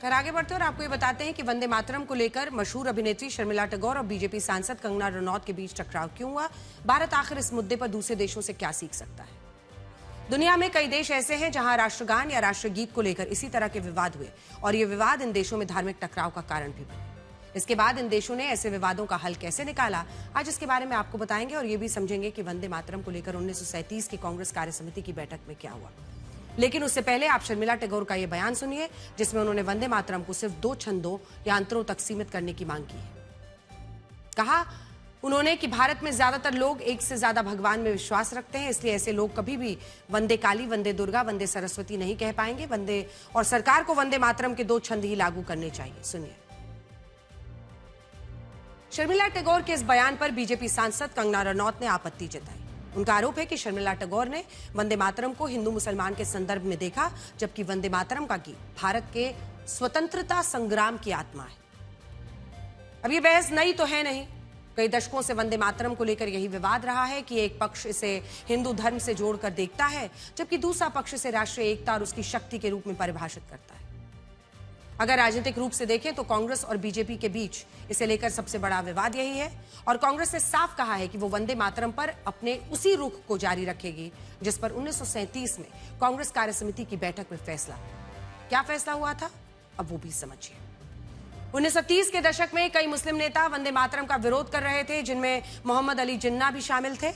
खैर आगे बढ़ते हैं और आपको ये बताते हैं कि वंदे मातरम को लेकर मशहूर अभिनेत्री शर्मिला टैगोर और बीजेपी सांसद कंगना रनौत के बीच टकराव क्यों हुआ। भारत आखिर इस मुद्दे पर दूसरे देशों से क्या सीख सकता है। दुनिया में कई देश ऐसे हैं जहां राष्ट्रगान या राष्ट्रगीत को लेकर इसी तरह के विवाद हुए और ये विवाद इन देशों में धार्मिक टकराव का कारण भी बने। इसके बाद इन देशों ने ऐसे विवादों का हल कैसे निकाला, आज इसके बारे में आपको बताएंगे और ये भी समझेंगे कि वंदे मातरम को लेकर 1937 की कांग्रेस कार्य समिति की बैठक में क्या हुआ। लेकिन उससे पहले आप शर्मिला टैगोर का यह बयान सुनिए जिसमें उन्होंने वंदे मातरम को सिर्फ 2 छंदों या अंतरों तक सीमित करने की मांग की है। कहा उन्होंने कि भारत में ज्यादातर लोग एक से ज्यादा भगवान में विश्वास रखते हैं, इसलिए ऐसे लोग कभी भी वंदे काली, वंदे दुर्गा, वंदे सरस्वती नहीं कह पाएंगे। वंदे और सरकार को वंदे मातरम के 2 छंद ही लागू करने चाहिए। सुनिए। शर्मिला टैगोर के इस बयान पर बीजेपी सांसद कंगना रनौत ने आपत्ति जताई। उनका आरोप है कि शर्मिला टैगोर ने वंदे मातरम को हिंदू मुसलमान के संदर्भ में देखा, जबकि वंदे मातरम का गीत भारत के स्वतंत्रता संग्राम की आत्मा है। अब ये बहस नई तो है नहीं, कई दशकों से वंदे मातरम को लेकर यही विवाद रहा है कि एक पक्ष इसे हिंदू धर्म से जोड़कर देखता है, जबकि दूसरा पक्ष इसे राष्ट्रीय एकता और उसकी शक्ति के रूप में परिभाषित करता है। अगर राजनीतिक रूप से देखें तो कांग्रेस और बीजेपी के बीच इसे लेकर सबसे बड़ा विवाद यही है और कांग्रेस ने साफ कहा है कि वो वंदे मातरम पर अपने उसी रुख को जारी रखेगी जिस पर 1937 में कांग्रेस कार्य समिति की बैठक में फैसला। क्या फैसला हुआ था, अब वो भी समझिए। 1930 के दशक में कई मुस्लिम नेता वंदे मातरम का विरोध कर रहे थे, जिनमें मोहम्मद अली जिन्ना भी शामिल थे।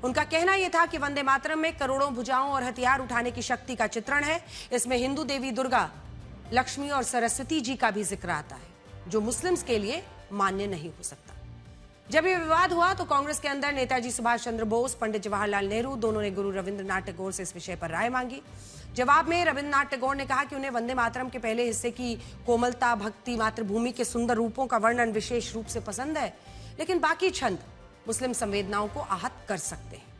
उनका कहना यह था कि वंदे मातरम में करोड़ों भुजाओं और हथियार उठाने की शक्ति का चित्रण है। इसमें हिंदू देवी दुर्गा, लक्ष्मी और सरस्वती जी का भी जिक्र आता है, जो मुस्लिम्स के लिए मान्य नहीं हो सकता। जब यह विवाद हुआ तो कांग्रेस के अंदर नेताजी सुभाष चंद्र बोस, पंडित जवाहरलाल नेहरू दोनों ने गुरु रविंद्रनाथ टैगोर से इस विषय पर राय मांगी। जवाब में रविंद्रनाथ टैगोर ने कहा कि उन्हें वंदे मातरम के पहले हिस्से की कोमलता, भक्ति, मातृभूमि के सुंदर रूपों का वर्णन विशेष रूप से पसंद है, लेकिन बाकी छंद मुस्लिम संवेदनाओं को आहत कर सकते हैं।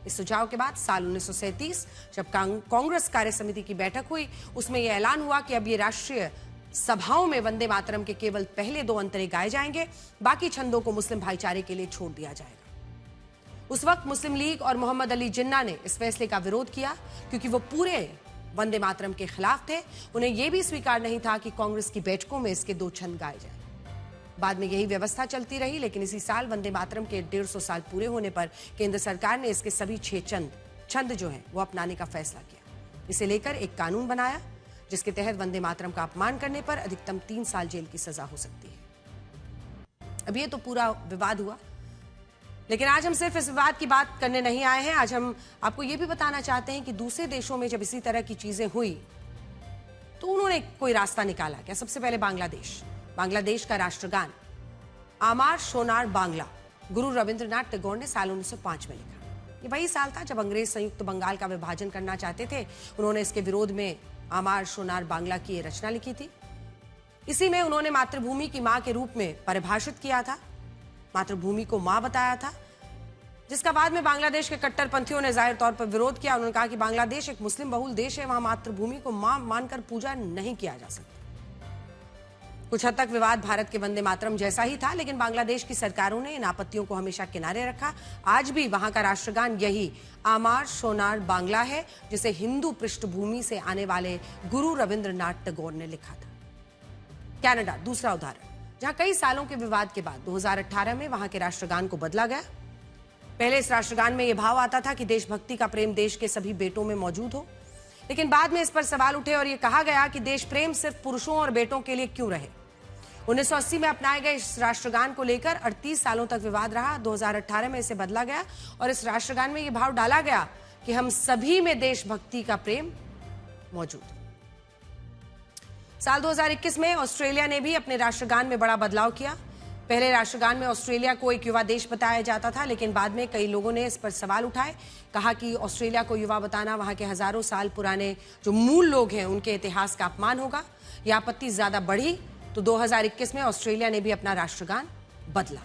इस सुझाव के बाद साल 1937 जब कांग्रेस कार्य समिति की बैठक हुई, उसमें यह ऐलान हुआ कि अब ये राष्ट्रीय सभाओं में वंदे मातरम के केवल पहले 2 अंतरे गाए जाएंगे, बाकी छंदों को मुस्लिम भाईचारे के लिए छोड़ दिया जाएगा। उस वक्त मुस्लिम लीग और मोहम्मद अली जिन्ना ने इस फैसले का विरोध किया क्योंकि वो पूरे वंदे मातरम के खिलाफ थे। उन्हें यह भी स्वीकार नहीं था कि कांग्रेस की बैठकों में इसके 2 छंद गाए जाए। बाद में यही व्यवस्था चलती रही, लेकिन इसी साल वंदे मातरम के 150 साल पूरे होने पर केंद्र सरकार ने इसके सभी 6 छंद जो हैं वो अपनाने का फैसला किया। इसे लेकर एक कानून बनाया जिसके तहत वंदे मातरम का अपमान करने पर अधिकतम 3 साल जेल की सजा हो सकती है। अब ये तो पूरा विवाद हुआ, लेकिन आज हम सिर्फ इस विवाद की बात करने नहीं आए हैं। आज हम आपको ये भी बताना चाहते हैं कि दूसरे देशों में जब इसी तरह की चीजें हुई तो उन्होंने कोई रास्ता निकाला क्या। सबसे पहले बांग्लादेश का राष्ट्रगान आमार सोनार बांग्ला गुरु रविंद्रनाथ टैगोर ने साल 1905 में लिखा। ये वही साल था जब अंग्रेज संयुक्त बंगाल का विभाजन करना चाहते थे। उन्होंने इसके विरोध में आमार सोनार बांग्ला की रचना लिखी थी। इसी में उन्होंने मातृभूमि की मां के रूप में परिभाषित किया था, मातृभूमि को मां बताया था, जिसका बाद में बांग्लादेश के कट्टरपंथियों ने जाहिर तौर पर विरोध किया। उन्होंने कहा कि बांग्लादेश एक मुस्लिम बहुल देश है, वहां मातृभूमि को मां मानकर पूजा नहीं किया जा सकता। कुछ हद तक विवाद भारत के वंदे मातरम जैसा ही था, लेकिन बांग्लादेश की सरकारों ने इन आपत्तियों को हमेशा किनारे रखा। आज भी वहां का राष्ट्रगान यही आमार सोनार बांग्ला है, जिसे हिंदू पृष्ठभूमि से आने वाले गुरु रविंद्रनाथ टैगोर ने लिखा था। कनाडा दूसरा उदाहरण, जहां कई सालों के विवाद के बाद 2018 में वहां के राष्ट्रगान को बदला गया। पहले इस राष्ट्रगान में यह भाव आता था कि देशभक्ति का प्रेम देश के सभी बेटों में मौजूद हो, लेकिन बाद में इस पर सवाल उठे और यह कहा गया कि देश प्रेम सिर्फ पुरुषों और बेटों के लिए क्यों रहे। 1980 में अपनाए गए इस राष्ट्रगान को लेकर 38 सालों तक विवाद रहा। 2018 में इसे बदला गया और इस राष्ट्रगान में यह भाव डाला गया कि हम सभी में देशभक्ति का प्रेम मौजूद। साल 2021 में ऑस्ट्रेलिया ने भी अपने राष्ट्रगान में बड़ा बदलाव किया। पहले राष्ट्रगान में ऑस्ट्रेलिया को एक युवा देश बताया जाता था, लेकिन बाद में कई लोगों ने इस पर सवाल उठाए, कहा कि ऑस्ट्रेलिया को युवा बताना वहां के हजारों साल पुराने जो मूल लोग हैं उनके इतिहास का अपमान होगा। यह आपत्ति ज्यादा बढ़ी तो 2021 में ऑस्ट्रेलिया ने भी अपना राष्ट्रगान बदला।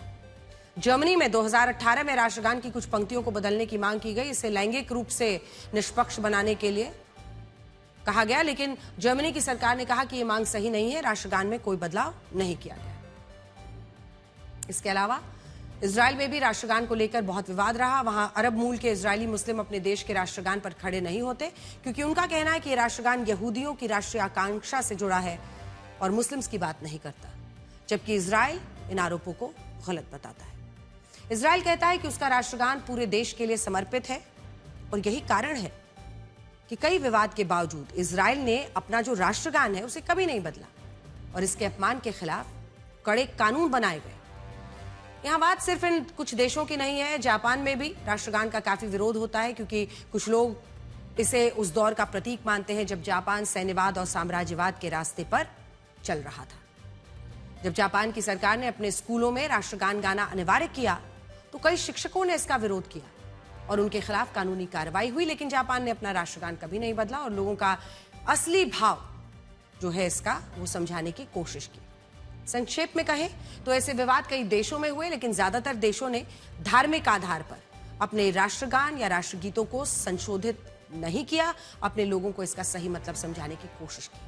जर्मनी में 2018 में राष्ट्रगान की कुछ पंक्तियों को बदलने की मांग की गई। इसे लैंगिक रूप से निष्पक्ष बनाने के लिए कहा गया, लेकिन जर्मनी की सरकार ने कहा कि यह मांग सही नहीं है, राष्ट्रगान में कोई बदलाव नहीं किया गया। इसके अलावा इजराइल में भी राष्ट्रगान को लेकर बहुत विवाद रहा। वहां अरब मूल के इजरायली मुस्लिम अपने देश के राष्ट्रगान पर खड़े नहीं होते, क्योंकि उनका कहना है कि यह राष्ट्रगान यहूदियों की राष्ट्रीय आकांक्षा से जुड़ा है। और मुस्लिम्स की बात नहीं करता, जबकि इजराइल इन आरोपों को गलत बताता है। इजराइल कहता है कि उसका राष्ट्रगान पूरे देश के लिए समर्पित है और यही कारण है कि कई विवाद के बावजूद इजराइल ने अपना जो राष्ट्रगान है उसे कभी नहीं बदला और इसके अपमान के खिलाफ कड़े कानून बनाए गए। यहां बात सिर्फ इन कुछ देशों की नहीं है, जापान में भी राष्ट्रगान का काफी विरोध होता है क्योंकि कुछ लोग इसे उस दौर का प्रतीक मानते हैं जब जापान सैन्यवाद और साम्राज्यवाद के रास्ते पर चल रहा था। जब जापान की सरकार ने अपने स्कूलों में राष्ट्रगान गाना अनिवार्य किया तो कई शिक्षकों ने इसका विरोध किया और उनके खिलाफ कानूनी कार्रवाई हुई, लेकिन जापान ने अपना राष्ट्रगान कभी नहीं बदला और लोगों का असली भाव जो है इसका वो समझाने की कोशिश की। संक्षेप में कहें तो ऐसे विवाद कई देशों में हुए, लेकिन ज्यादातर देशों ने धार्मिक आधार पर अपने राष्ट्रगान या राष्ट्रगीतों को संशोधित नहीं किया, अपने लोगों को इसका सही मतलब समझाने की कोशिश की।